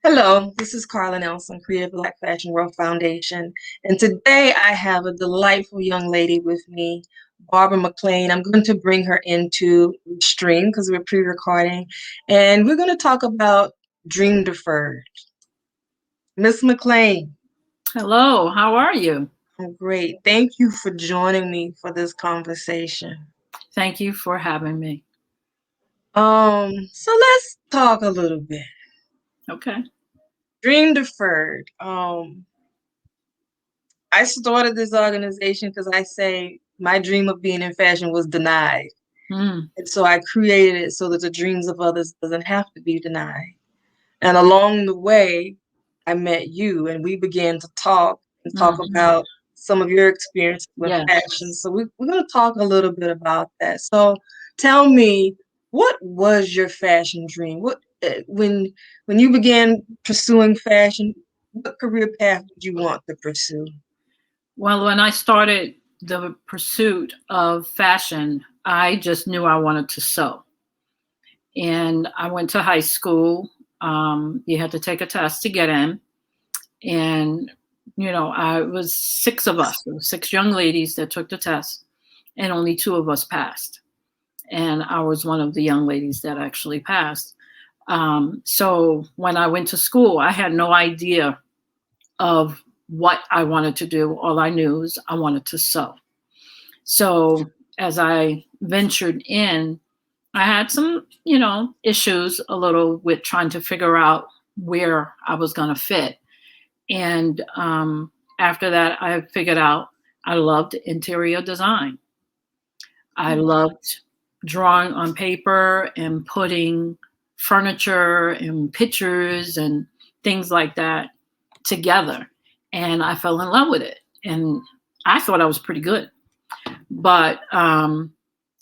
Hello, this is Carla Nelson, Creative Black Fashion World Foundation, and today I have a delightful young lady with me, Barbara McLain. I'm going to bring her into the stream because we're pre-recording, and we're going to talk about Dream Deferred. Miss McLain, Hello, how are you? I'm great. Thank you for joining me for this conversation. Thank you for having me. So let's talk a little bit. Okay. Dream Deferred. I started this organization because I say my dream of being in fashion was denied. Mm, And so I created it so that the dreams of others doesn't have to be denied. And along the way, I met you and we began to talk and talk mhm. about some of your experience with Yes. fashion. So we're going to talk a little bit about that. So tell me, what was your fashion dream? When you began pursuing fashion, what career path did you want to pursue? Well, when I started the pursuit of fashion, I just knew I wanted to sew. And I went to high school. You had to take a test to get in. And, I was six of us, there were six young ladies that took the test, and only two of us passed. And I was one of the young ladies that actually passed. So when I went to school, I had no idea of what I wanted to do. All I knew is I wanted to sew. So as I ventured in, I had some, issues a little with trying to figure out where I was going to fit. And after that, I figured out I loved interior design. I loved drawing on paper and putting furniture and pictures and things like that together. And I fell in love with it. And I thought I was pretty good. But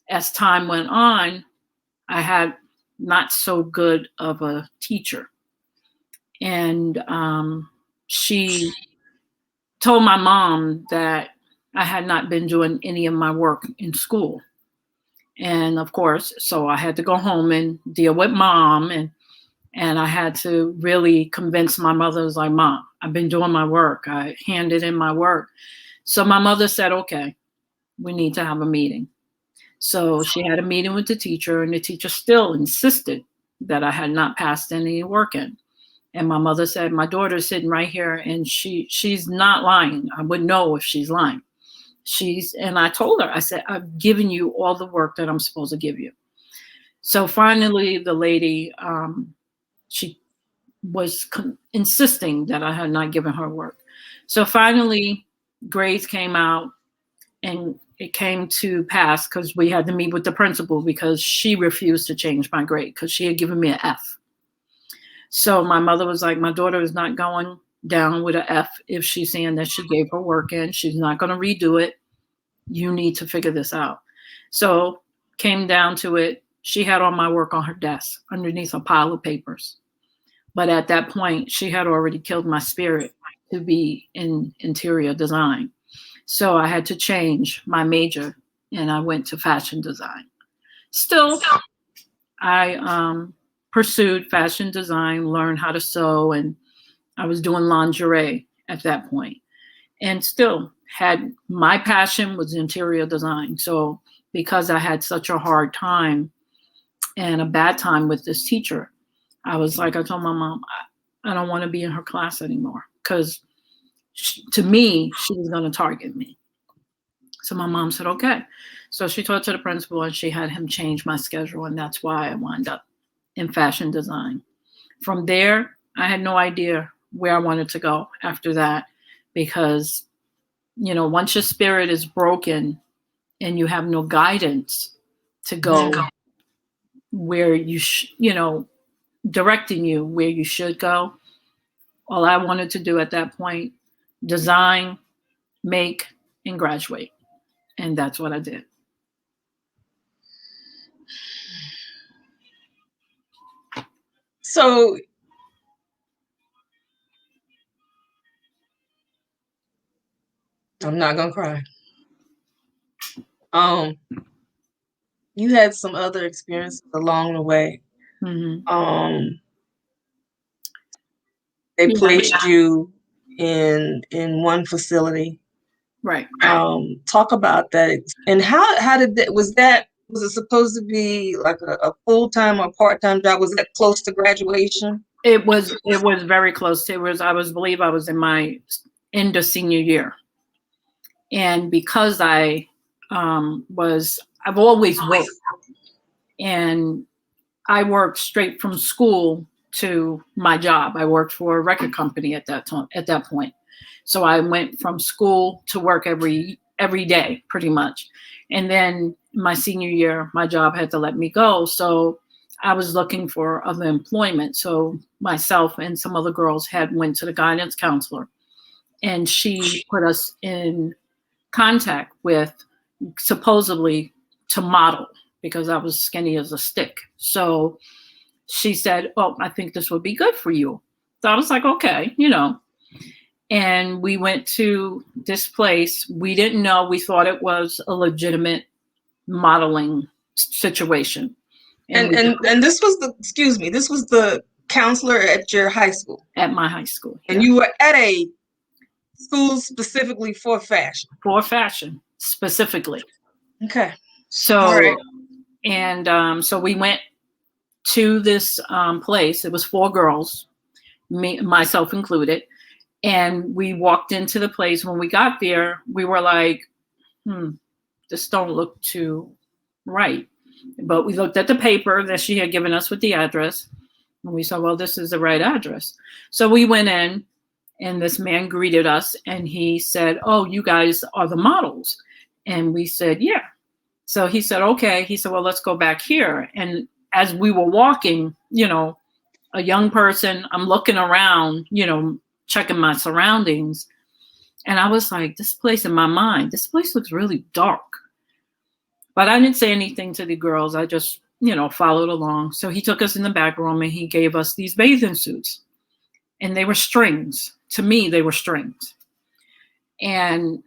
as time went on, I had not so good of a teacher. And she told my mom that I had not been doing any of my work in school. And of course, so I had to go home and deal with mom, and I had to really convince my mother. I was like, Mom, I've been doing my work. I handed in my work. So my mother said, okay, we need to have a meeting. So she had a meeting with the teacher, and the teacher still insisted that I had not passed any work in. And my mother said, my daughter's sitting right here, and she's not lying. I would know if she's lying. And I told her, I said, I've given you all the work that I'm supposed to give you. So finally, the lady, she was insisting that I had not given her work. So finally, grades came out, and it came to pass because we had to meet with the principal because she refused to change my grade because she had given me an F. So my mother was like, my daughter is not going down with an F if she's saying that she gave her work in. She's not going to redo it. You need to figure this out. So came down to it. She had all my work on her desk underneath a pile of papers. But at that point, she had already killed my spirit to be in interior design. So I had to change my major, and I went to fashion design. Still, I pursued fashion design, learned how to sew, and I was doing lingerie at that point. And still had my passion was interior design. So because I had such a hard time and a bad time with this teacher, I was like, I told my mom, I don't want to be in her class anymore because to me, she was going to target me. So my mom said, okay. So she talked to the principal and she had him change my schedule. And that's why I wound up in fashion design. From there, I had no idea where I wanted to go after that because, once your spirit is broken and you have no guidance to go where directing you where you should go, all I wanted to do at that point, design, make, and graduate. And that's what I did. So I'm not gonna cry. Um, you had some other experiences along the way. Mm-hmm. Um, they Yeah. placed you in one facility. Right. Talk about that. And how did that, was it supposed to be like a full-time or part-time job? Was that close to graduation? It was very close. Believe I was in my end of senior year. And because I've always worked, and I worked straight from school to my job. I worked for a record company at that time, at that point. So I went from school to work every day pretty much. And then my senior year, my job had to let me go. So I was looking for other employment. So myself and some other girls went to the guidance counselor, and she put us in contact with, supposedly, to model, because I was skinny as a stick. So she said, "Oh, I think this would be good for you." So I was like, "Okay, And we went to this place. We didn't know. We thought it was a legitimate modeling situation. And this was this was the counselor at your high school. At my high school. And Yeah. you were at a school specifically for fashion. For fashion, specifically. Okay. So, all right. And so we went to this place. It was 4 girls, myself included. And we walked into the place. When we got there, we were like, this don't look too right. But we looked at the paper that she had given us with the address, and we said, well, this is the right address. So we went in, and this man greeted us, and he said, "Oh, you guys are the models." And we said, "Yeah." So he said, "Okay." He said, "Well, let's go back here." And as we were walking, a young person, I'm looking around, checking my surroundings. And I was like, this place, in my mind, this place looks really dark. But I didn't say anything to the girls. I just, followed along. So he took us in the back room, and he gave us these bathing suits. And they were strings. To me, they were strings. And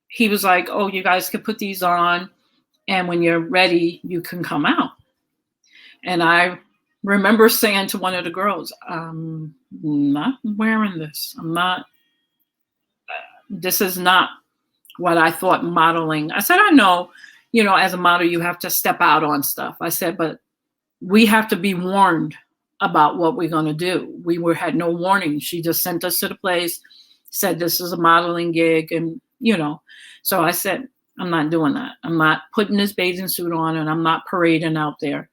he was like, "Oh, you guys can put these on, and when you're ready, you can come out." And I remember saying to one of the girls, "I'm not wearing this. This is not what I thought modeling." I said, "I know, as a model, you have to step out on stuff." I said, "But we have to be warned about what we're going to do." We had no warning. She just sent us to the place, said this is a modeling gig. And, so I said, "I'm not doing that. I'm not putting this bathing suit on, and I'm not parading out there."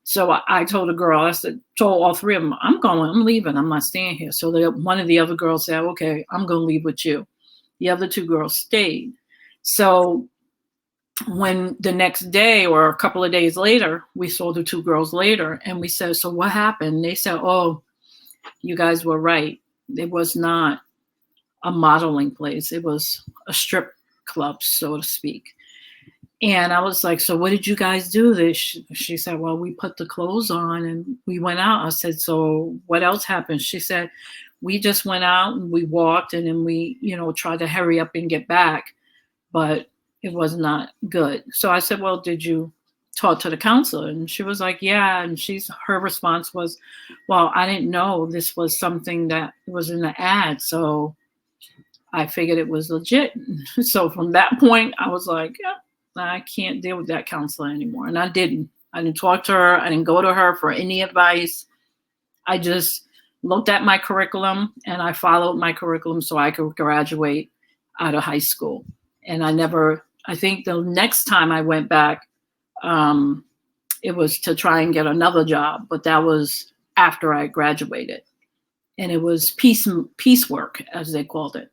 So I told a girl, told all 3 of them, "I'm leaving. I'm not staying here." So one of the other girls said, "Okay, I'm going to leave with you." The other 2 girls stayed. So when the next day or a couple of days later, we saw the 2 girls later, and we said, "So what happened?" They said, "Oh, you guys were right. It was not a modeling place. It was a strip club, so to speak." And I was like, "So what did you guys do?" She said, "Well, we put the clothes on and we went out." I said, "So what else happened?" She said, "We just went out and we walked, and then we, tried to hurry up and get back, but it was not good." So I said, "Well, did you talk to the counselor?" And she was like, "Yeah." And her response was, "Well, I didn't know this was something that was in the ad, so I figured it was legit." So from that point, I was like, "Yeah, I can't deal with that counselor anymore." And I didn't talk to her. I didn't go to her for any advice. I just looked at my curriculum, and I followed my curriculum so I could graduate out of high school. And I think the next time I went back, it was to try and get another job, but that was after I graduated. And it was piecework, as they called it.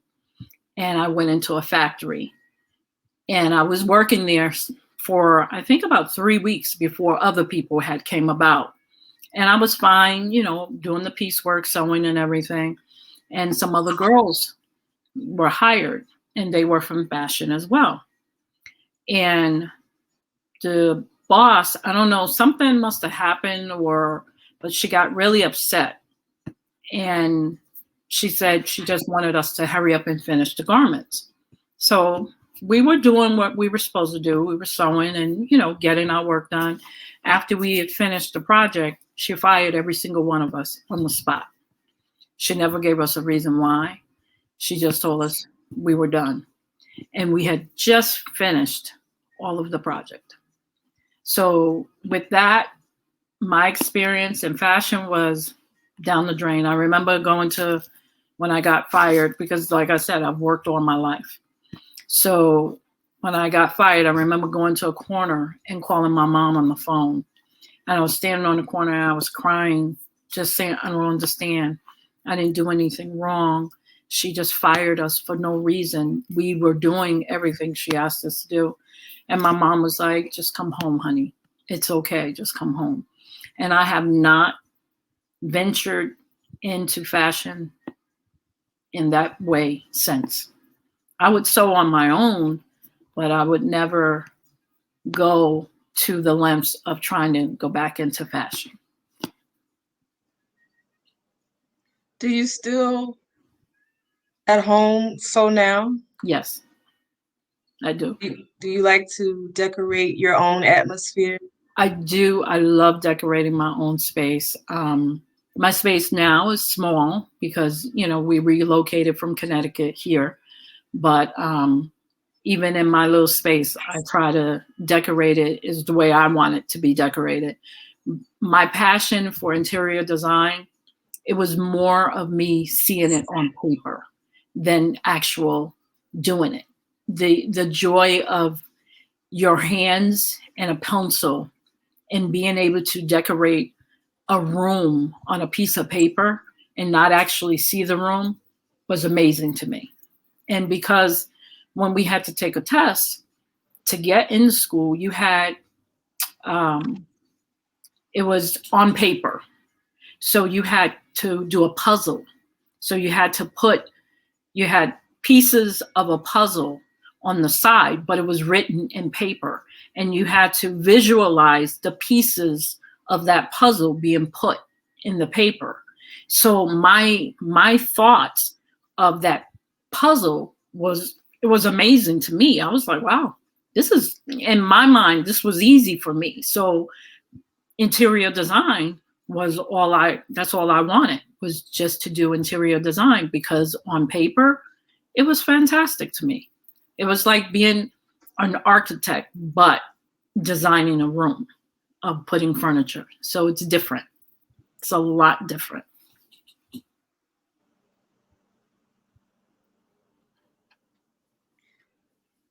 And I went into a factory, and I was working there for, I think, about 3 weeks before other people had came about. And I was fine, doing the piecework, sewing and everything. And some other girls were hired, and they were from fashion as well. And the boss, I don't know, something must have happened, but she got really upset. And she said she just wanted us to hurry up and finish the garments. So we were doing what we were supposed to do. We were sewing and, getting our work done. After we had finished the project, she fired every single one of us on the spot. She never gave us a reason why. She just told us we were done. And we had just finished all of the project. So with that, my experience in fashion was down the drain. I remember going to when I got fired, because like I said, I've worked all my life. So when I got fired, I remember going to a corner and calling my mom on the phone. And I was standing on the corner and I was crying, just saying, I don't understand. I didn't do anything wrong. She just fired us for no reason. We were doing everything she asked us to do. And my mom was like, just come home, honey. It's okay. Just come home. And I have not ventured into fashion in that way since. I would sew on my own, but I would never go to the lengths of trying to go back into fashion. Do you still at home sew now? Yes, I do. Do you like to decorate your own atmosphere? I do. I love decorating my own space. My space now is small because, we relocated from Connecticut here. But even in my little space, I try to decorate it is the way I want it to be decorated. My passion for interior design, it was more of me seeing it on paper than actual doing it. The joy of your hands and a pencil and being able to decorate a room on a piece of paper and not actually see the room was amazing to me. And because when we had to take a test to get in school, you had, it was on paper. So you had to do a puzzle. So you had pieces of a puzzle on the side, but it was written in paper. And you had to visualize the pieces of that puzzle being put in the paper. So my thoughts of that puzzle it was amazing to me. I was like, wow, this is, in my mind, this was easy for me. So interior design that's all I wanted, was just to do interior design, because on paper, it was fantastic to me. It was like being an architect, but designing a room of putting furniture. So it's different. It's a lot different.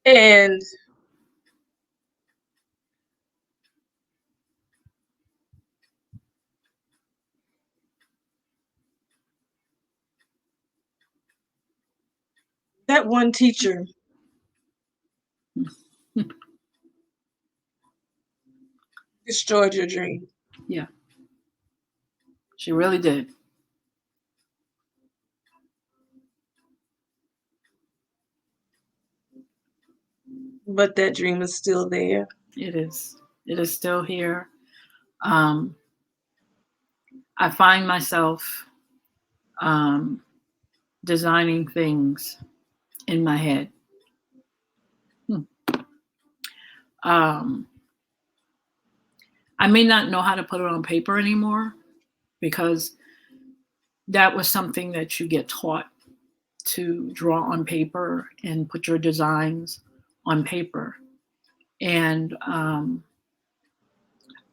And that one teacher destroyed your dream. Yeah, she really did. But that dream is still there. It is. It is still here. Um, I find myself designing things in my head. Um, I may not know how to put it on paper anymore, because that was something that you get taught, to draw on paper and put your designs on paper. And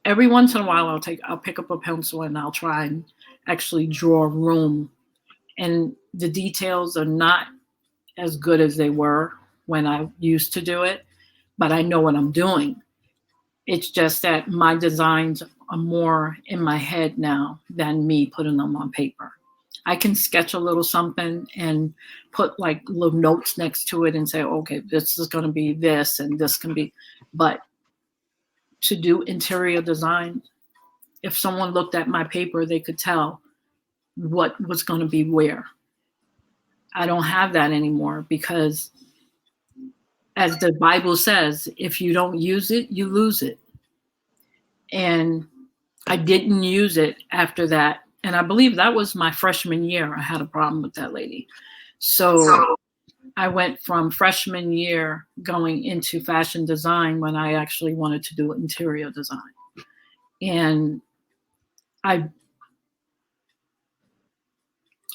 every once in a while, I'll pick up a pencil and I'll try and actually draw a room. And the details are not as good as they were when I used to do it, but I know what I'm doing. It's just that my designs are more in my head now than me putting them on paper. I can sketch a little something and put like little notes next to it and say, okay, this is going to be this and this can be, but to do interior design, if someone looked at my paper, they could tell what was going to be where. I don't have that anymore, because as the Bible says, if you don't use it, you lose it. And I didn't use it after that. And I believe that was my freshman year. I had a problem with that lady. So I went from freshman year going into fashion design when I actually wanted to do interior design. And I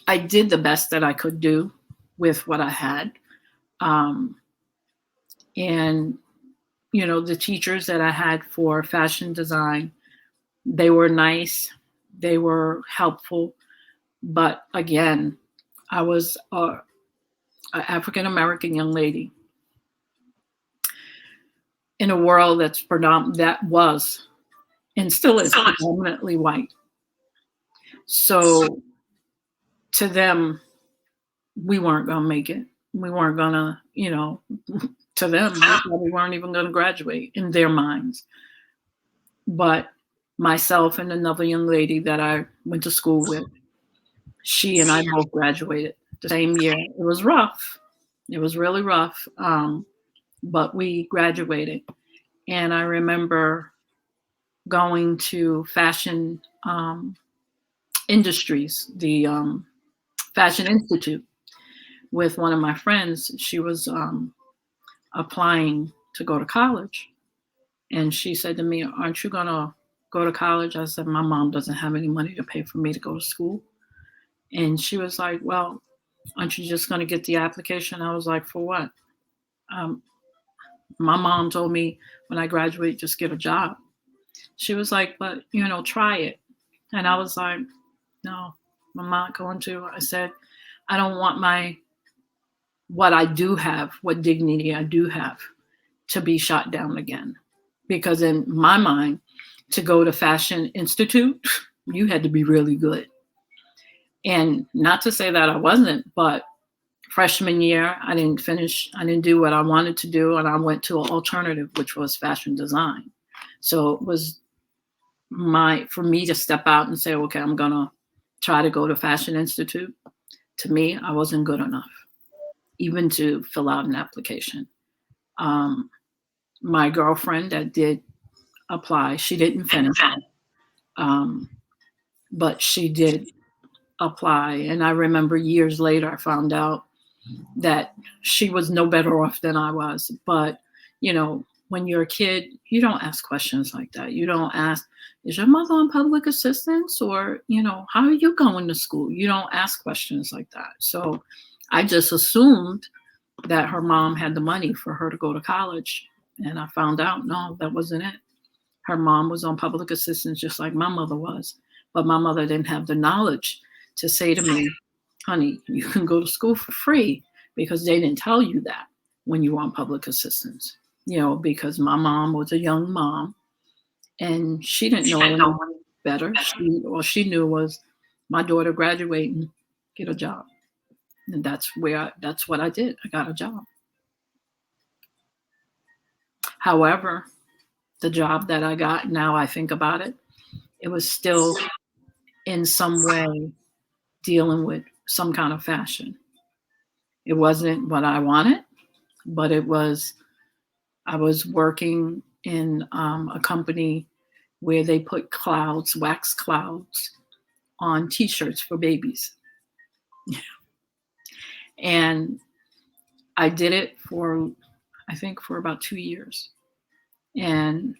I did the best that I could do with what I had. Um, and, the teachers that I had for fashion design, they were nice, they were helpful. But again, I was an African American young lady in a world that was and still is predominantly white. So to them, we weren't going to make it. We weren't going to, to them, we probably weren't even going to graduate in their minds. But myself and another young lady that I went to school with, she and I both graduated the same year. It was rough. It was really rough. But we graduated. And I remember going to fashion industries, the Fashion Institute, with one of my friends. She was applying to go to college. And she said to me, "Aren't you going to go to college?" I said, "My mom doesn't have any money to pay for me to go to school." And she was like, "Well, aren't you just going to get the application?" I was like, "For what?" Um, my mom told me when I graduate, just get a job. She was like, "But, try it." And I was like, "No, I'm not going to." I said, "I don't want what I do have, what dignity I do have, to be shot down again." Because in my mind, to go to Fashion Institute, you had to be really good. And not to say that I wasn't, but freshman year, I didn't finish. I didn't do what I wanted to do. And I went to an alternative, which was fashion design. So it was for me to step out and say, okay, I'm going to try to go to Fashion Institute. To me, I wasn't good enough, even to fill out an application. My girlfriend that did apply, she didn't finish, but she did apply. And I remember years later, I found out that she was no better off than I was. But, when you're a kid, you don't ask questions like that. You don't ask, is your mother on public assistance? Or, how are you going to school? You don't ask questions like that. So I just assumed that her mom had the money for her to go to college. And I found out, no, that wasn't it. Her mom was on public assistance just like my mother was. But my mother didn't have the knowledge to say to me, honey, you can go to school for free, because they didn't tell you that when you were on public assistance, because my mom was a young mom and she didn't know any better. All she knew was my daughter graduate and get a job. And that's what I did. I got a job. However, the job that I got, now I think about it, it was still in some way dealing with some kind of fashion. It wasn't what I wanted, but I was working in a company where they put wax clouds on t-shirts for babies. And I did it I think for about 2 years. And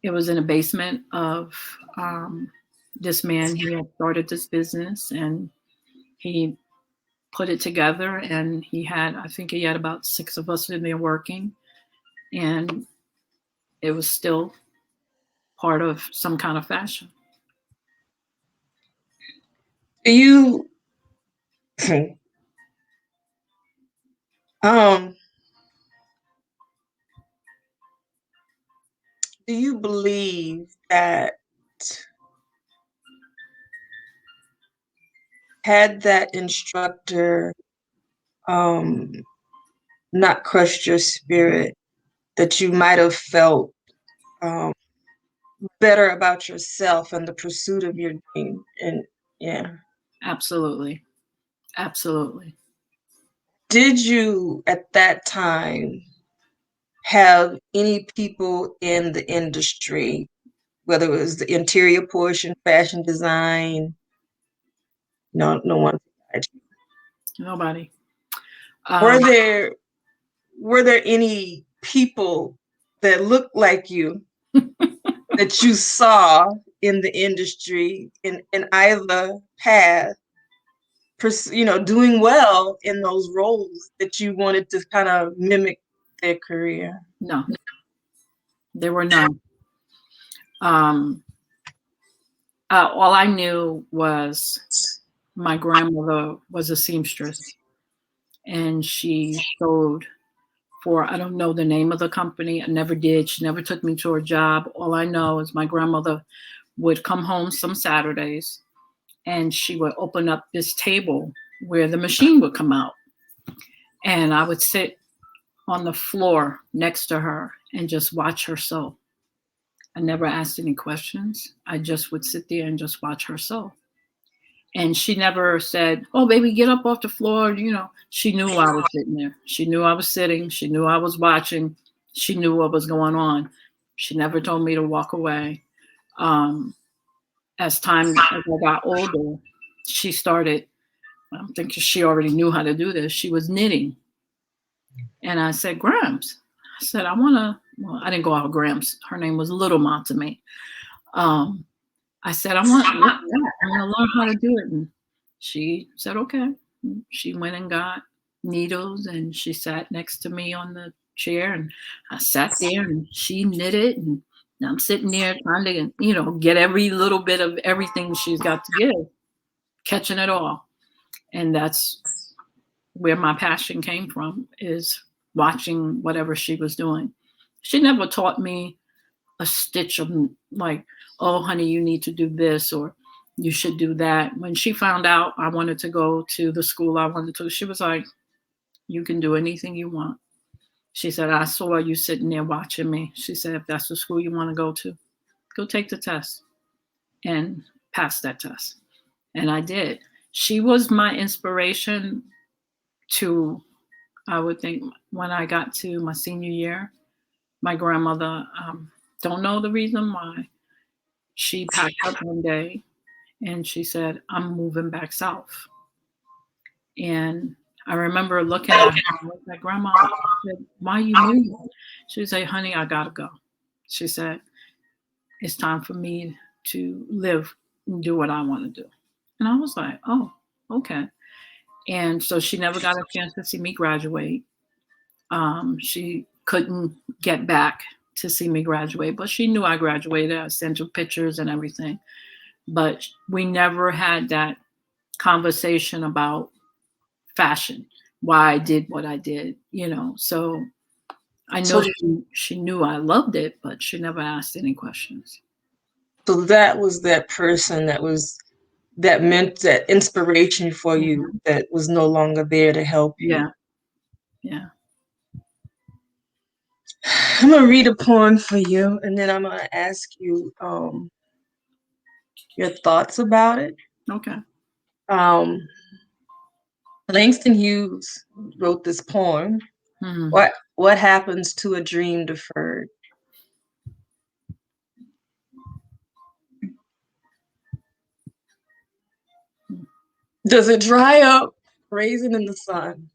it was in a basement of this man. He had started this business and he put it together, and I think he had about 6 of us in there working, and it was still part of some kind of fashion. Do you um do you believe that had that instructor not crushed your spirit, that you might have felt um, better about yourself and the pursuit of your dream? And yeah. Absolutely. Absolutely. Did you at that time have any people in the industry, whether it was the interior portion, fashion design? No, no one. Nobody. Were there were there any people that looked like you that you saw in the industry in either path doing well in those roles that you wanted to kind of mimic their career? No, there were none. Um, all I knew was my grandmother was a seamstress, and she sewed for, I don't know the name of the company. I never did. She never took me to her job. All I know is my grandmother would come home some Saturdays, and she would open up this table where the machine would come out. And I would sit on the floor next to her and just watch her sew. I never asked any questions. I just would sit there and just watch her sew. And she never said, "Oh, baby, get up off the floor." She knew I was sitting there. She knew I was sitting. She knew I was watching. She knew what was going on. She never told me to walk away. Um, as I got older, she started, I'm thinking she already knew how to do this. She was knitting. And I said, "Grams," I said, well, I didn't go out Grams. Her name was Little Mom to me. I said, "I want that. I want to learn how to do it." And she said, "Okay." She went and got needles, and she sat next to me on the chair, and I sat there, and she knitted, and I'm sitting there trying to, get every little bit of everything she's got to give, catching it all. And that's where my passion came from, is watching whatever she was doing. She never taught me a stitch of, like, "Oh, honey, you need to do this," or "You should do that." When she found out I wanted to go to the school I wanted to, she was like, "You can do anything you want." She said, "I saw you sitting there watching me." She said, "If that's the school you want to, go take the test and pass that test." And I did. She was my inspiration to, I would think, when I got to my senior year. My grandmother, don't know the reason why, she packed up one day and she said, "I'm moving back south." And I remember looking at her, I was like, "Grandma," I said, "why are you moving?" She said, "Honey, I gotta go." She said, "It's time for me to live and do what I want to do." And I was like, "Oh, okay." And so she never got a chance to see me graduate. She couldn't get back to see me graduate, but she knew I graduated. I sent her pictures and everything. But we never had that conversation about fashion, why I did what I did. So I know So, she knew I loved it, but she never asked any questions. so that was that person that meant that inspiration for you Mhm. that was no longer there to help you. Yeah, yeah. I'm gonna read a poem for you, and then I'm gonna ask you your thoughts about it. Okay. Um, Langston Hughes wrote this poem. Mhm. What happens to a dream deferred? Does it dry up, raisin in the sun,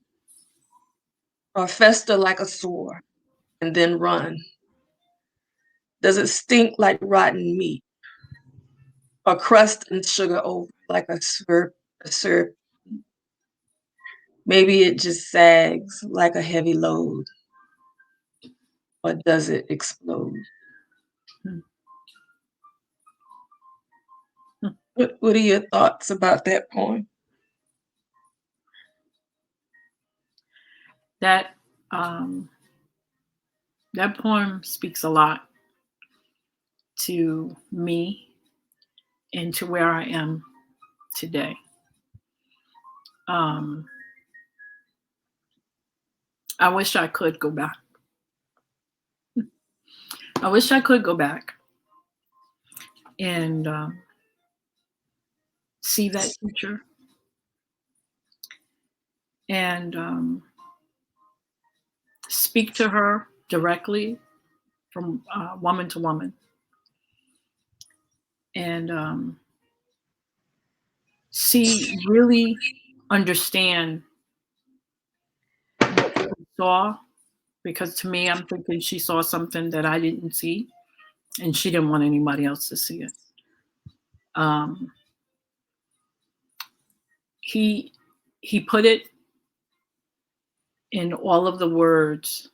or fester like a sore and then run? Does it stink like rotten meat, or crust and sugar over like a syrup? Maybe it just sags like a heavy load, or does it explode? What are your thoughts about that poem? That um, that poem speaks a lot to me and to where I am today. Um, I wish I could go back. I wish I could go back and see that teacher and speak to her directly from woman to woman, and really understand what she saw. Because to me, I'm thinking she saw something that I didn't see, and she didn't want anybody else to see it. Um, he put it in all of the words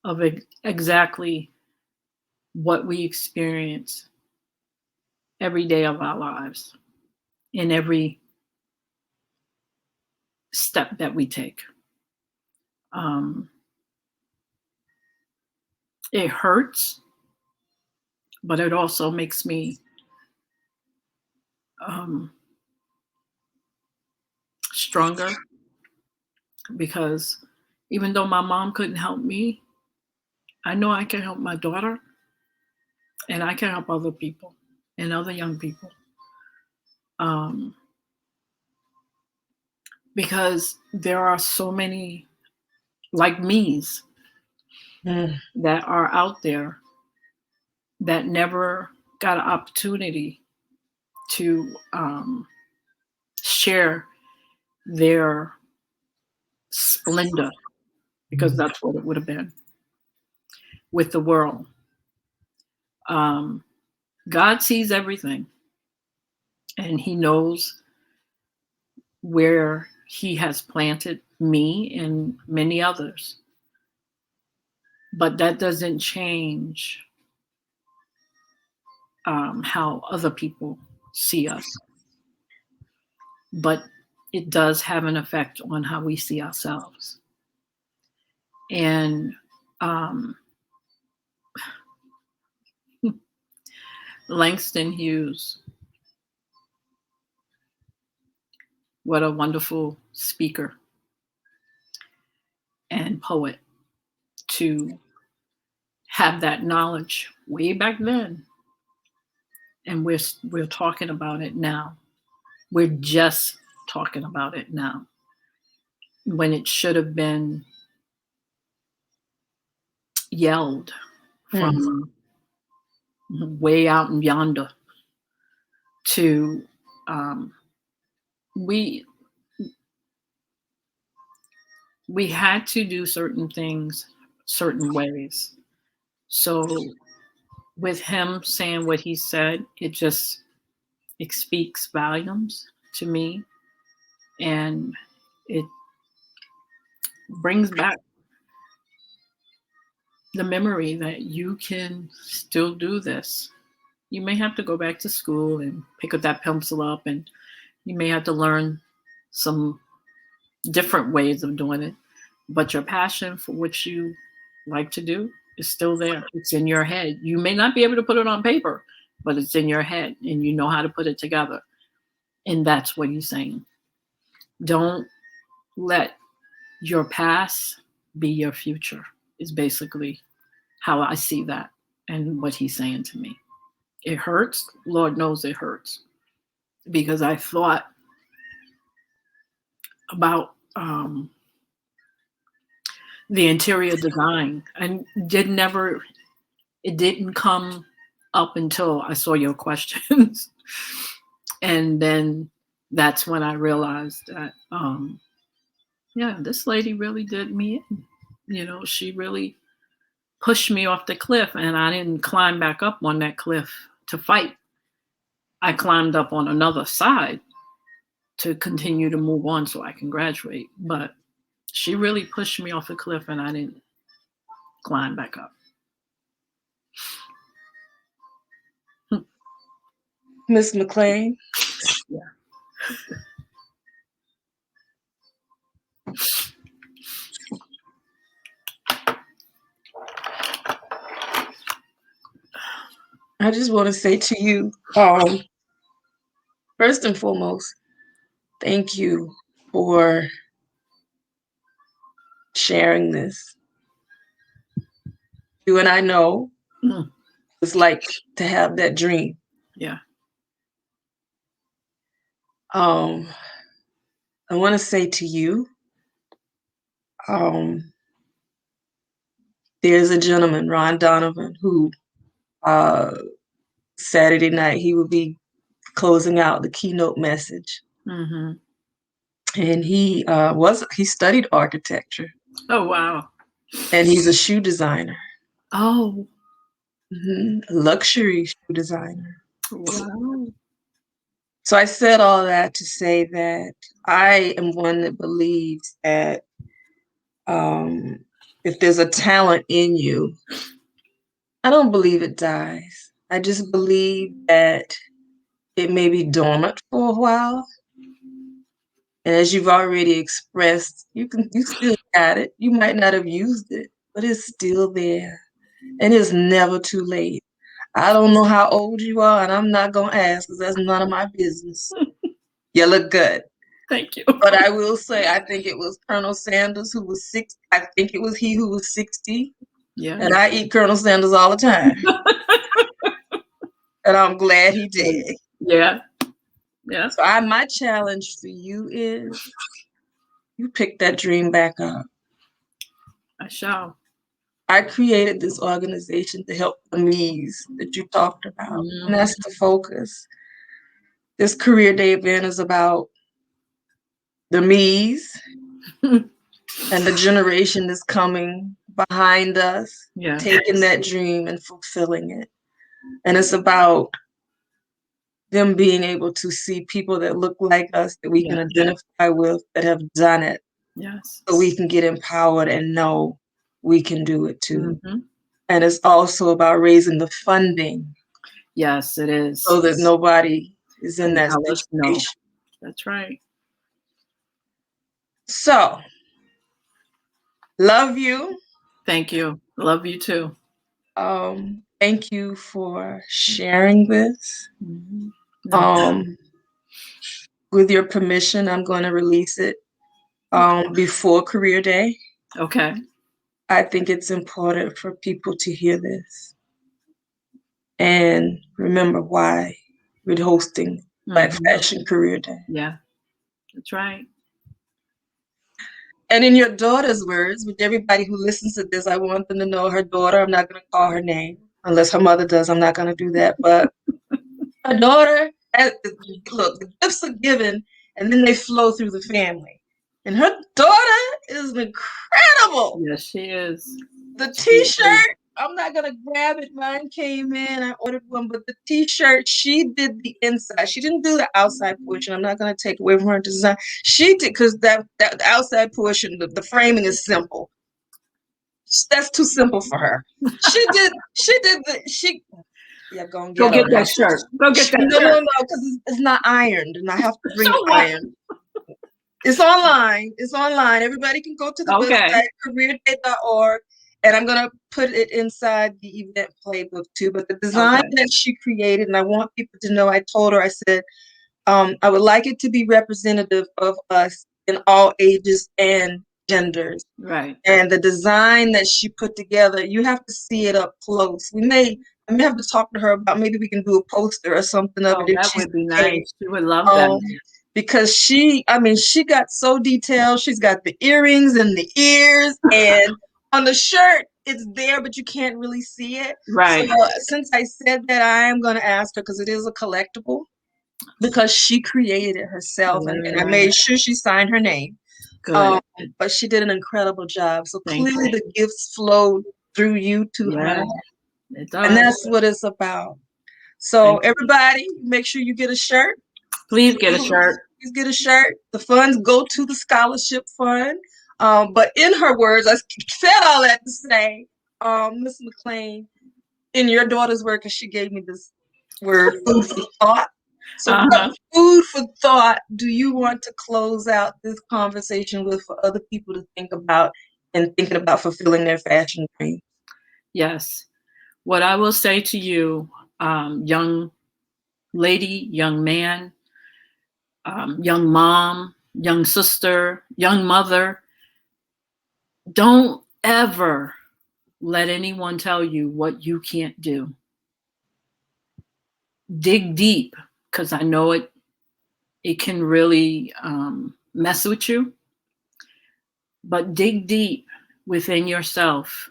of exactly what we experience every day of our lives, in every step that we take. Um, it hurts, but it also makes me um, stronger, because even though my mom couldn't help me, I know I can help my daughter, and I can help other people and other young people. Um, because there are so many like me's Mm. that are out there that never got an opportunity to share their splendor, because that's what it would have been, with the world. Um, God sees everything, and He knows where He has planted me and many others. But that doesn't change how other people see us. But it does have an effect on how we see ourselves. And um, Langston Hughes, what a wonderful speaker and poet, to have that knowledge way back then. And we're talking about it now. We're just talking about it now, when it should have been yelled Mm. from way out in yonder to we we had to do certain things certain ways. So with him saying what he said, it speaks volumes to me, and it brings back the memory that you can still do this. You may have to go back to school and pick up that pencil up, and you may have to learn some different ways of doing it, but your passion for what you like to do is still there. It's in your head. You may not be able to put it on paper, but it's in your head, and you know how to put it together. And that's what he's saying. Don't let your past be your future, is basically how I see that and what he's saying to me. It hurts. Lord knows it hurts, because I thought about the interior design, and it didn't come up until I saw your questions. And then that's when I realized that, yeah, this lady really did me in. She really pushed me off the cliff, and I didn't climb back up on that cliff to fight. I climbed up on another side to continue to move on so I can graduate. But she really pushed me off the cliff, and I didn't climb back up. Miss McLain. Yeah. I just want to say to you, first and foremost, thank you for sharing this. You and I know Mm. it's like to have that dream. Yeah. I want to say to you, there's a gentleman, Ron Donovan, who Saturday night he will be closing out the keynote message. Mm-hmm. And he studied architecture. Oh, wow. And he's a shoe designer. Oh. Mm-hmm. A luxury shoe designer. Wow. So I said all that to say that I am one that believes that um, if there's a talent in you, I don't believe it dies. I just believe that it may be dormant for a while. And as you've already expressed, you still got it. You might not have used it, but it's still there. And it's never too late. I don't know how old you are, and I'm not gonna ask because that's none of my business. You look good. Thank you. But I will say I think it was Colonel Sanders who was 60. I think it was he who was 60. Yeah. And I eat Colonel Sanders all the time. And I'm glad he did. Yeah. Yeah. So my challenge for you is you pick that dream back up. I shall. I created this organization to help the me's that you talked about. And that's the focus. This career day event is about the me's and the generation that's coming behind us, Yeah. taking that dream and fulfilling it. And it's about them being able to see people that look like us that we can identify with that have done it. Yes. So we can get empowered and know we can do it too. Mm-hmm. And it's also about raising the funding. Yes, it is. So that nobody is in that situation. No. That's right. So, love you. Thank you. Love you too. Thank you for sharing this. Mm-hmm. No. With your permission, I'm going to release it before Career Day. Okay. I think it's important for people to hear this and remember why we're hosting Black Fashion Career Day. Yeah, that's right. And in your daughter's words, which everybody who listens to this, I want them to know her daughter. I'm not going to call her name unless her mother does. I'm not going to do that. But her daughter, look, the gifts are given and then they flow through the family. And her daughter is incredible. Yes, she is. The t-shirt, I'm not going to grab it. Mine came in. I ordered one. But the t-shirt, she did the inside. She didn't do the outside portion. I'm not going to take away from her design. She did, because that outside portion, the framing is simple. That's too simple for her. Yeah, go and Go get that her. shirt. Go get that No, shirt. no, because it's not ironed, and I have to bring it ironed. It's online. It's online. Everybody can go to the website, careerday.org, and I'm going to put it inside the event playbook too. But the design that she created, and I want people to know, I told her, I said, I would like it to be representative of us in all ages and genders. Right. And the design that she put together, you have to see it up close. I may have to talk to her about maybe we can do a poster or something of it. That would be nice. She would love that. Because she got so detailed. She's got the earrings and the ears, and on the shirt, it's there, but you can't really see it. Right. So since I said that, I am going to ask her, because it is a collectible, because she created it herself, and I made sure she signed her name. Good. But she did an incredible job. So clearly the gifts flowed through you to her. It does. And that's what it's about. So everybody, make sure you get a shirt. Please get a shirt. Please get a shirt. The funds go to the scholarship fund. But in her words, I said all that to say, Miss McLain, in your daughter's word, because she gave me this word, food for thought. So what food for thought do you want to close out this conversation with for other people to think about and thinking about fulfilling their fashion dream? Yes. What I will say to you, young lady, young man, young mom, young sister, young mother, don't ever let anyone tell you what you can't do. Dig deep, because I know it can really mess with you. But dig deep within yourself.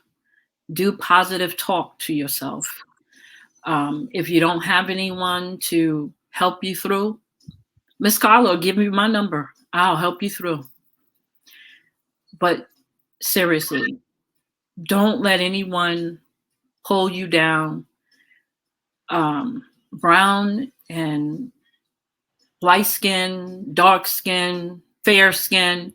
Do positive talk to yourself. If you don't have anyone to help you through, Miss Carla, give me my number. I'll help you through. But seriously, don't let anyone pull you down. Brown and light skin, dark skin, fair skin.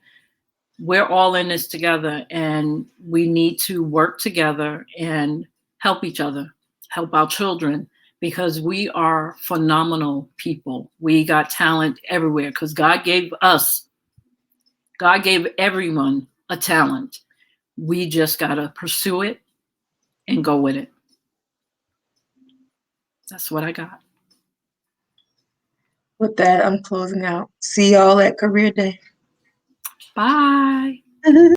We're all in this together, and we need to work together and help each other, help our children, because we are phenomenal people. We got talent everywhere because God gave everyone a talent. We just got to pursue it and go with it. That's what I got. With that, I'm closing out. See y'all at Career Day. Bye.